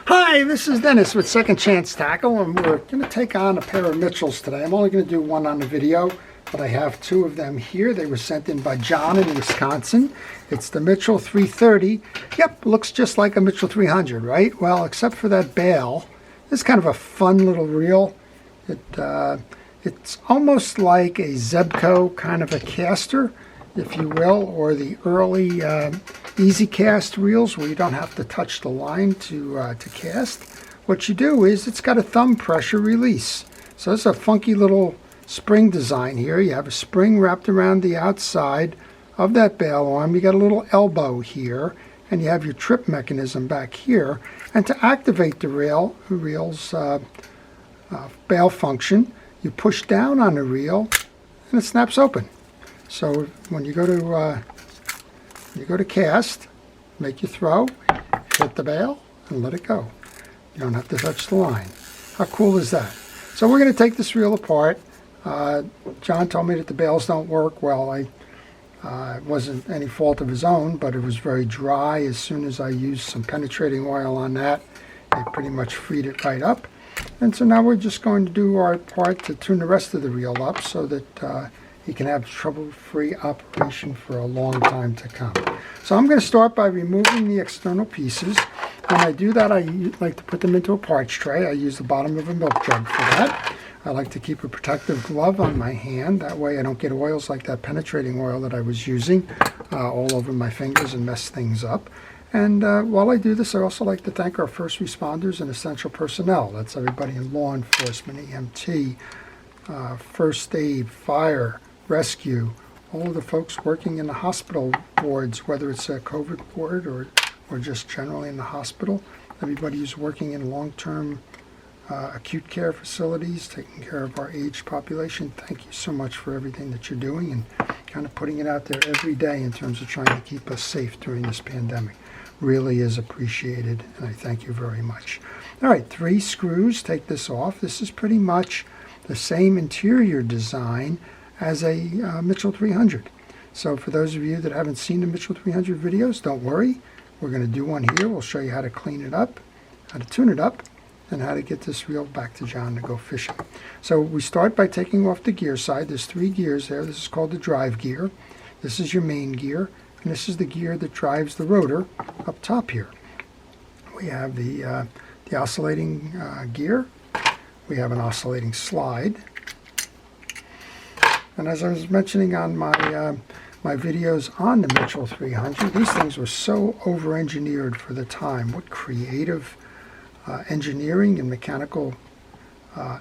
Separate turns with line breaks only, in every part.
Hi, this is Dennis with Second Chance Tackle, and we're going to take on a pair of Mitchells today. I'm only going to do one on the video, but I have two of them here. They were sent in by John in Wisconsin. It's the Mitchell 330. Yep, looks just like a Mitchell 300, right? Well, except for that bail. It's kind of a fun little reel. It's almost like a Zebco kind of a caster, if you will, or the early easy cast reels where you don't have to touch the line to cast. What you do is it's got a thumb pressure release. So it's a funky little spring design here. You have a spring wrapped around the outside of that bail arm. You got a little elbow here, and you have your trip mechanism back here. And to activate the reel's bail function, you push down on the reel and it snaps open. So when you go to cast, make your throw, hit the bail, and let it go. You don't have to touch the line. How cool is that? So we're going to take this reel apart. John told me that the bails don't work well. It wasn't any fault of his own, but it was very dry. As soon as I used some penetrating oil on that, it pretty much freed it right up. And so now we're just going to do our part to tune the rest of the reel up so that he can have trouble-free operation for a long time to come. So I'm going to start by removing the external pieces. When I do that, I like to put them into a parch tray. I use the bottom of a milk jug for that. I like to keep a protective glove on my hand. That way I don't get oils like that penetrating oil that I was using all over my fingers and mess things up. And while I do this, I also like to thank our first responders and essential personnel. That's everybody in law enforcement, EMT, first aid, fire, rescue, all of the folks working in the hospital wards, whether it's a COVID ward or just generally in the hospital. Everybody who's working in long-term acute care facilities, taking care of our aged population. Thank you so much for everything that you're doing and kind of putting it out there every day in terms of trying to keep us safe during this pandemic. Really is appreciated, and I thank you very much. All right, 3 screws. Take this off. This is pretty much the same interior design as a Mitchell 300. So for those of you that haven't seen the Mitchell 300 videos, don't worry. We're going to do one here. We'll show you how to clean it up, how to tune it up, and how to get this reel back to John to go fishing. So we start by taking off the gear side. There's 3 gears there. This is called the drive gear. This is your main gear, and this is the gear that drives the rotor up top here. We have the oscillating gear. We have an oscillating slide. And as I was mentioning on my my videos on the Mitchell 300, these things were so over-engineered for the time. What creative engineering and mechanical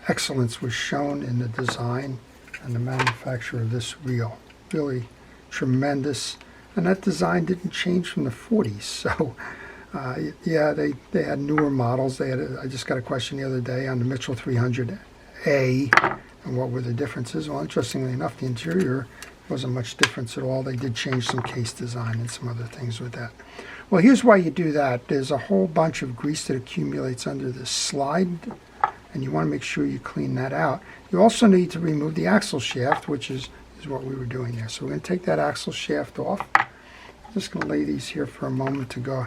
excellence was shown in the design and the manufacture of this reel. Really tremendous. And that design didn't change from the 40s. So yeah, they had newer models. I just got a question the other day on the Mitchell 300A and what were the differences. Well, interestingly enough, the interior wasn't much difference at all. They did change some case design and some other things with that. Well, here's why you do that. There's a whole bunch of grease that accumulates under this slide, and you want to make sure you clean that out. You also need to remove the axle shaft, which is what we were doing there. So we're going to take that axle shaft off. I'm just going to lay these here for a moment to go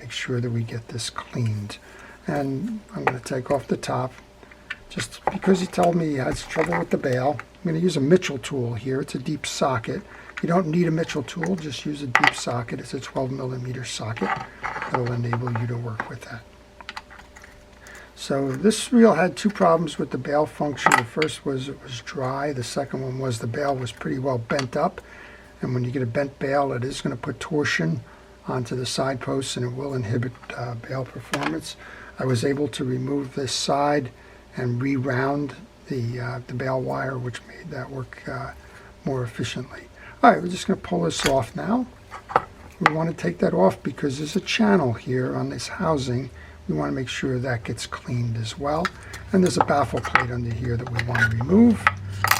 make sure that we get this cleaned. And I'm going to take off the top. Just because he told me he had trouble with the bail, I'm going to use a Mitchell tool here. It's a deep socket. You don't need a Mitchell tool, just use a deep socket. It's a 12mm socket. That'll enable you to work with that. So this reel had 2 problems with the bail function. The first was it was dry. The second one was the bail was pretty well bent up. And when you get a bent bail, it is going to put torsion onto the side posts and it will inhibit bail performance. I was able to remove this side and re-round the bail wire, which made that work more efficiently. All right, we're just going to pull this off now. We want to take that off because there's a channel here on this housing. We want to make sure that gets cleaned as well. And there's a baffle plate under here that we want to remove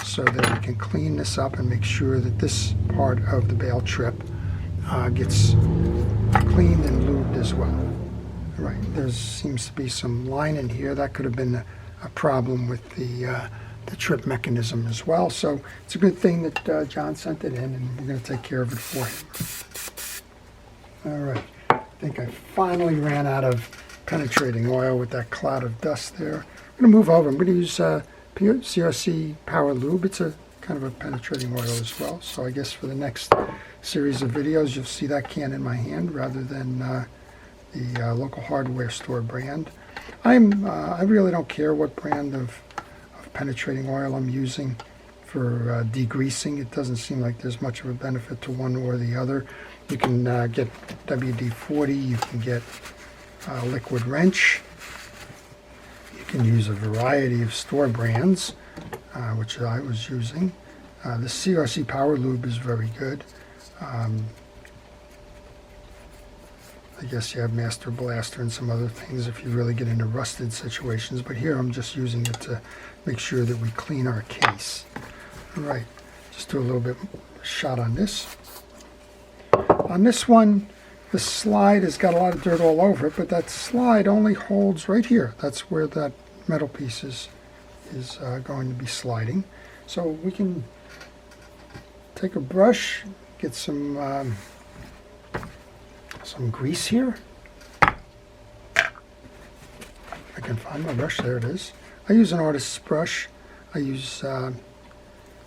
so that we can clean this up and make sure that this part of the bail trip gets cleaned and lubed as well. All right, there seems to be some line in here. That could have been a problem with the trip mechanism as well. So it's a good thing that John sent it in, and we're going to take care of it for him. All right, I think I finally ran out of penetrating oil with that cloud of dust there. I'm going to move over. I'm going to use CRC Power Lube. It's a kind of a penetrating oil as well. So I guess for the next series of videos, you'll see that can in my hand rather than the local hardware store brand. I really don't care what brand of penetrating oil I'm using for degreasing. It doesn't seem like there's much of a benefit to one or the other. You can get WD-40, you can get Liquid Wrench. You can use a variety of store brands, which I was using. The CRC Power Lube is very good. I guess you have Master Blaster and some other things if you really get into rusted situations, but here I'm just using it to make sure that we clean our case. All right, just do a little bit shot on this. On this one, the slide has got a lot of dirt all over it, but that slide only holds right here. That's where that metal piece is going to be sliding. So we can take a brush, get some grease here. I can find my brush. There it is. I use an artist's brush. I use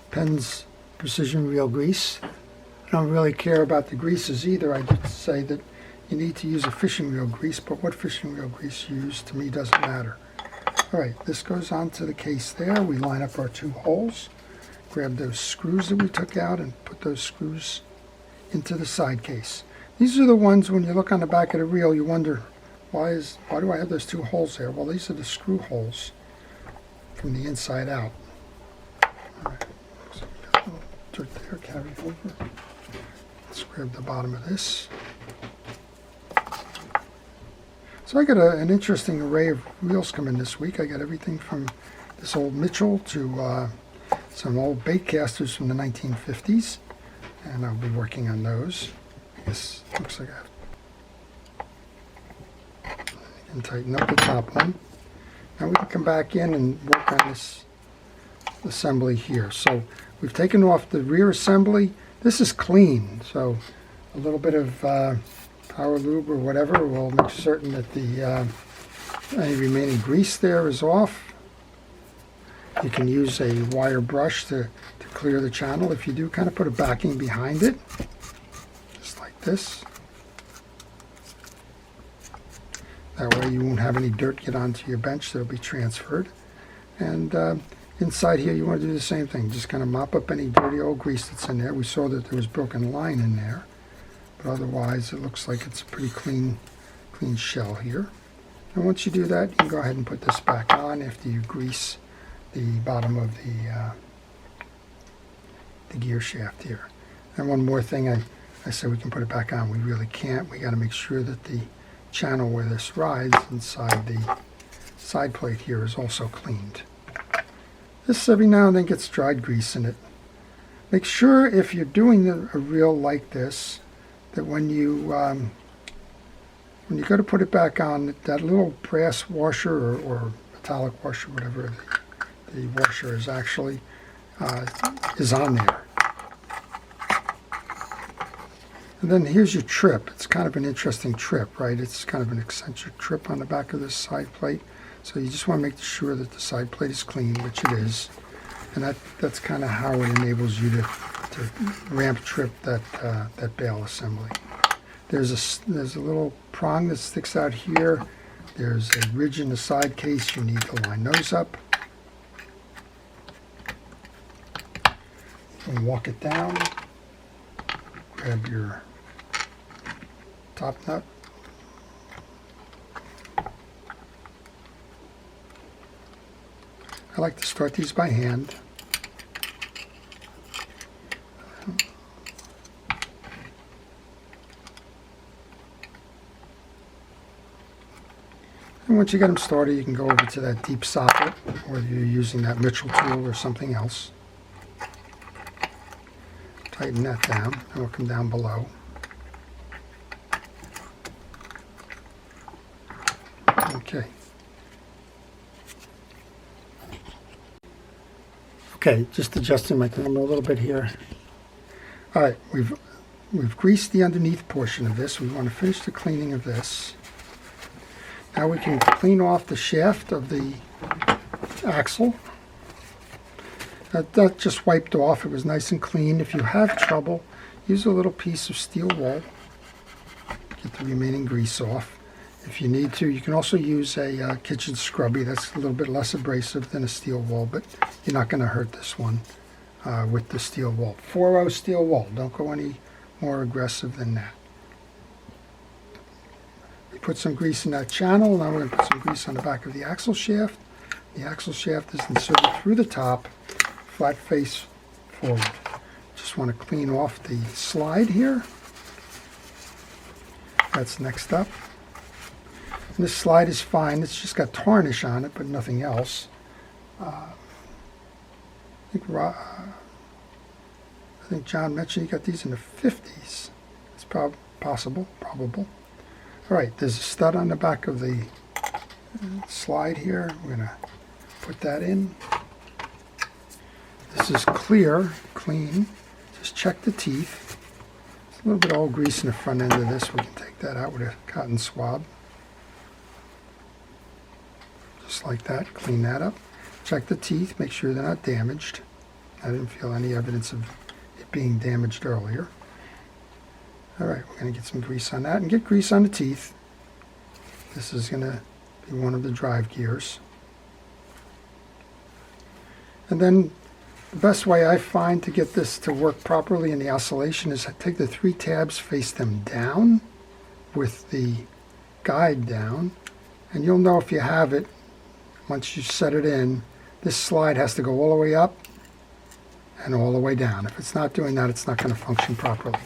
Penn's Precision Real Grease. I don't really care about the greases either. I just say that you need to use a fishing reel grease, but what fishing reel grease you use to me doesn't matter. All right, this goes onto the case there. We line up our 2 holes, grab those screws that we took out and put those screws into the side case. These are the ones when you look on the back of the reel, you wonder, why do I have those 2 holes there? Well, these are the screw holes from the inside out. All right, so we got a little dirt there carried over. Let's grab the bottom of this. So I got an interesting array of reels coming this week. I got everything from this old Mitchell to some old bait casters from the 1950s, and I'll be working on those. I guess looks like I can tighten up the top one. Now we can come back in and work on this assembly here. So we've taken off the rear assembly. This is clean, so a little bit of Power Lube or whatever will make certain that the any remaining grease there is off. You can use a wire brush to clear the channel. If you do, kind of put a backing behind it, just like this. That way you won't have any dirt get onto your bench that will be transferred. And inside here you want to do the same thing. Just kind of mop up any dirty old grease that's in there. We saw that there was broken line in there, but otherwise it looks like it's a pretty clean shell here. And once you do that, you can go ahead and put this back on after you grease the bottom of the gear shaft here. And one more thing, I said we can put it back on. We really can't. We got to make sure that the channel where this rides inside the side plate here is also cleaned. This every now and then gets dried grease in it. Make sure if you're doing a reel like this that when you go to put it back on, that little brass washer or metallic washer, whatever the washer is actually, is on there. And then here's your trip. It's kind of an interesting trip, right? It's kind of an eccentric trip on the back of this side plate. So you just want to make sure that the side plate is clean, which it is. And that's kind of how it enables you to ramp trip that bail assembly. There's a little prong that sticks out here. There's a ridge in the side case. You need to line those up. And walk it down. Grab your top nut. I like to start these by hand. And once you get them started, you can go over to that deep socket, whether you're using that Mitchell tool or something else. Tighten that down, and we'll come down below. Okay. Okay, just adjusting my camera a little bit here. All right, we've greased the underneath portion of this. We want to finish the cleaning of this. Now we can clean off the shaft of the axle. That just wiped off. It was nice and clean. If you have trouble, use a little piece of steel wool. Get the remaining grease off. If you need to, you can also use a kitchen scrubby. That's a little bit less abrasive than a steel wool, but you're not going to hurt this one with the steel wool. 4-0 steel wool. Don't go any more aggressive than that. We put some grease in that channel. Now we're going to put some grease on the back of the axle shaft. The axle shaft is inserted through the top, flat face forward. Just want to clean off the slide here. That's next up. And this slide is fine. It's just got tarnish on it, but nothing else. I think John mentioned he got these in the 50s. It's possible, probable. All right, there's a stud on the back of the slide here. We're going to put that in. This is clear, clean. Just check the teeth. There's a little bit of old grease in the front end of this. We can take that out with a cotton swab. Just like that, clean that up. Check the teeth, make sure they're not damaged. I didn't feel any evidence of it being damaged earlier. All right, we're going to get some grease on that and get grease on the teeth. This is going to be one of the drive gears. And then the best way I find to get this to work properly in the oscillation is I take the 3 tabs, face them down with the guide down, and you'll know if you have it once you set it in. This slide has to go all the way up and all the way down. If it's not doing that, it's not going to function properly.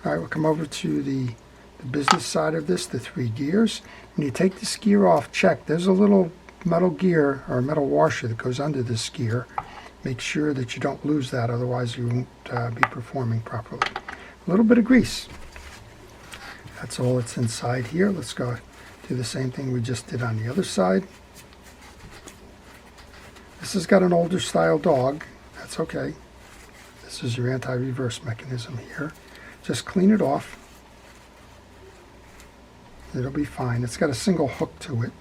All right, we'll come over to the business side of this, the 3 gears. When you take this gear off, check. There's a little metal gear or metal washer that goes under this gear. Make sure that you don't lose that, otherwise you won't be performing properly. A little bit of grease. That's all that's inside here. Let's go do the same thing we just did on the other side. This has got an older style dog. That's okay. This is your anti-reverse mechanism here. Just clean it off. It'll be fine. It's got a single hook to it.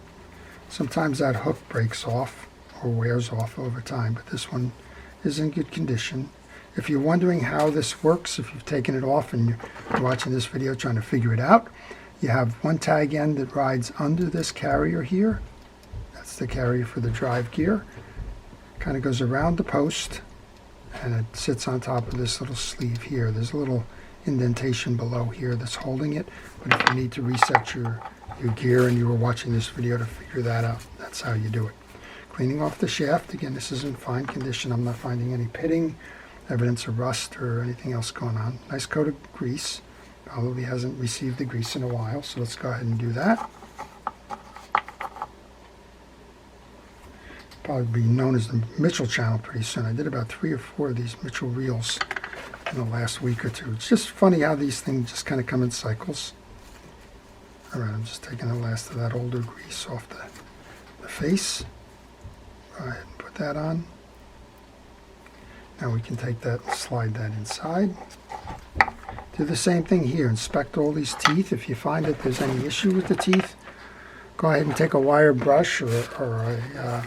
Sometimes that hook breaks off or wears off over time, but this one is in good condition. If you're wondering how this works, if you've taken it off and you're watching this video trying to figure it out, you have one tag end that rides under this carrier here. That's the carrier for the drive gear. Kind of goes around the post and it sits on top of this little sleeve here. There's a little indentation below here that's holding it, but if you need to reset your gear and you were watching this video to figure that out, that's how you do it. Cleaning off the shaft. Again, this is in fine condition. I'm not finding any pitting, evidence of rust or anything else going on. Nice coat of grease. Probably hasn't received the grease in a while, so let's go ahead and do that. Probably be known as the Mitchell channel pretty soon. I did about 3 or 4 of these Mitchell reels in the last week or 2. It's just funny how these things just kind of come in cycles. All right, I'm just taking the last of that older grease off the face. Go ahead and put that on. Now we can take that and slide that inside. Do the same thing here. Inspect all these teeth. If you find that there's any issue with the teeth, go ahead and take a wire brush or a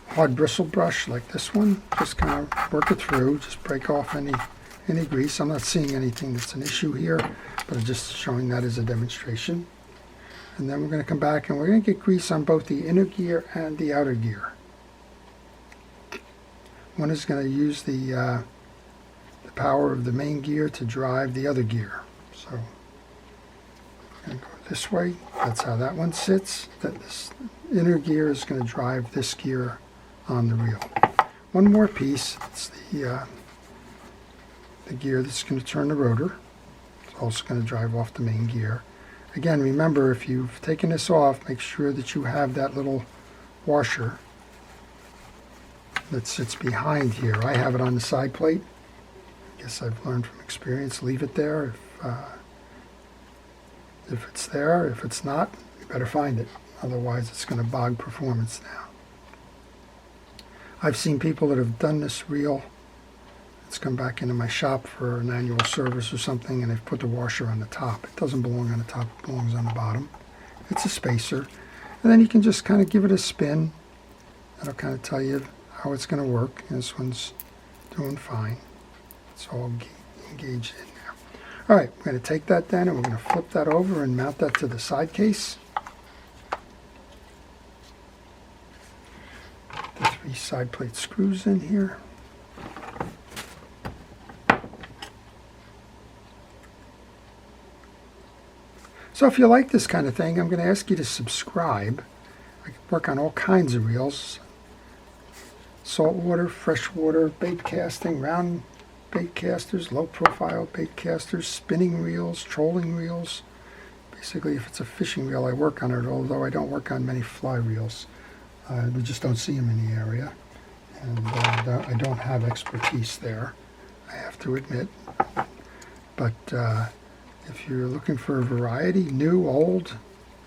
hard bristle brush like this one. Just kind of work it through. Just break off any grease. I'm not seeing anything that's an issue here, but I'm just showing that as a demonstration. And then we're going to come back and we're going to get grease on both the inner gear and the outer gear. One is going to use the power of the main gear to drive the other gear. So I'm going to go this way. That's how that one sits. This inner gear is going to drive this gear on the reel. One more piece. It's the gear that's going to turn the rotor. It's also going to drive off the main gear. Again, remember, if you've taken this off, make sure that you have that little washer that sits behind here. I have it on the side plate. I guess I've learned from experience, leave it there. If it's there, if it's not, you better find it. Otherwise, it's going to bog performance down. I've seen people that have done this reel. It's come back into my shop for an annual service or something, and they've put the washer on the top. It doesn't belong on the top, it belongs on the bottom. It's a spacer. And then you can just kind of give it a spin. That'll kind of tell you how it's going to work. And this one's doing fine. It's all engaged in there. All right, we're going to take that then and we're going to flip that over and mount that to the side case. The 3 side plate screws in here. So if you like this kind of thing, I'm going to ask you to subscribe. I work on all kinds of reels. Saltwater, freshwater, bait casting, round bait casters, low profile bait casters, spinning reels, trolling reels. Basically, if it's a fishing reel, I work on it, although I don't work on many fly reels. We just don't see them in the area. And I don't have expertise there, I have to admit. But if you're looking for a variety, new, old,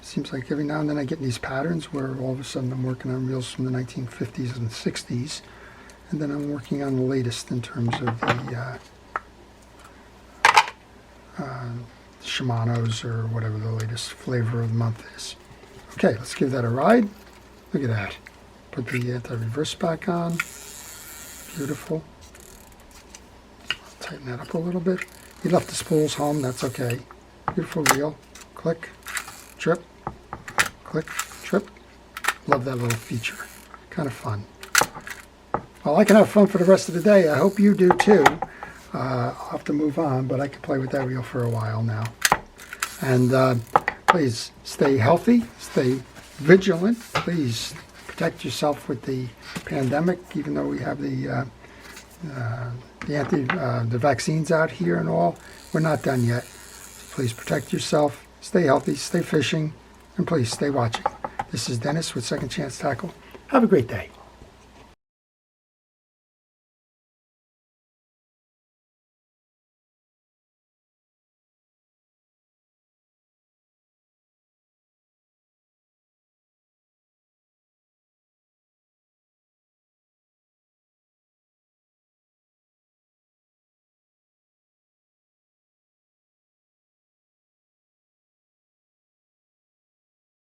seems like every now and then I get in these patterns where all of a sudden I'm working on reels from the 1950s and 60s, and then I'm working on the latest in terms of the Shimano's or whatever the latest flavor of the month is. Okay, let's give that a ride. Look at that. Put the anti-reverse back on. Beautiful. Tighten that up a little bit. You left the spools home, that's okay. Beautiful reel. Click, trip, click, trip. Love that little feature. Kind of fun. Well, I can have fun for the rest of the day. I hope you do too. I'll have to move on, but I can play with that reel for a while now. And please stay healthy, stay vigilant. Please protect yourself with the pandemic, even though we have the vaccines out here and all. We're not done yet. Please protect yourself, stay healthy, stay fishing, and please stay watching. This is Dennis with Second Chance Tackle. Have a great day.